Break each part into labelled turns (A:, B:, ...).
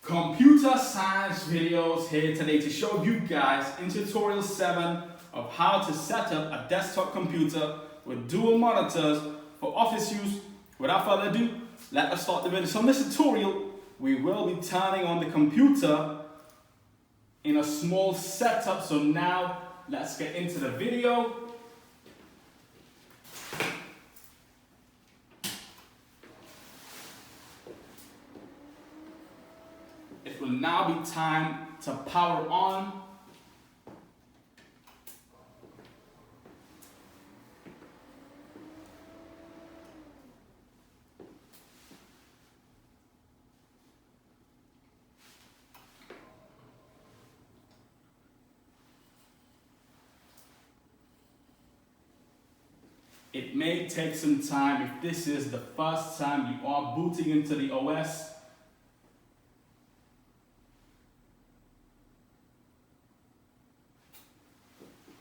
A: Computer science videos here today to show you guys in tutorial 7 of how to set up a desktop computer with dual monitors for office use. Without further ado, let us start the video. So in this tutorial, we will be turning on the computer in a small setup. So now let's get into the video. It will now be time to power on. It may take some time if this is the first time you are booting into the OS.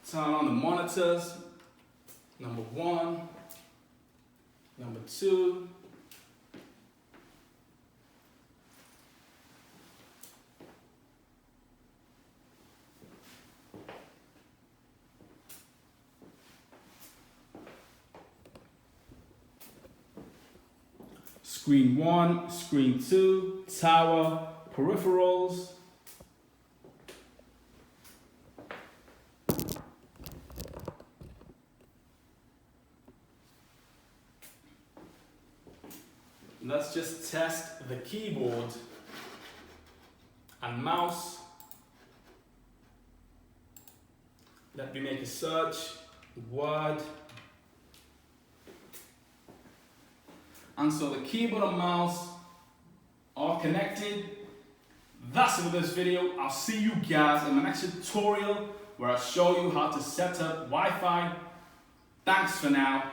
A: Turn on the monitors, number 1, number 2, screen 1, screen 2, tower, peripherals. Let's just test the keyboard and mouse. Let me make a search, Word. And so the keyboard and mouse are connected. That's it for this video. I'll see you guys in the next tutorial where I'll show you how to set up Wi-Fi. Thanks for now.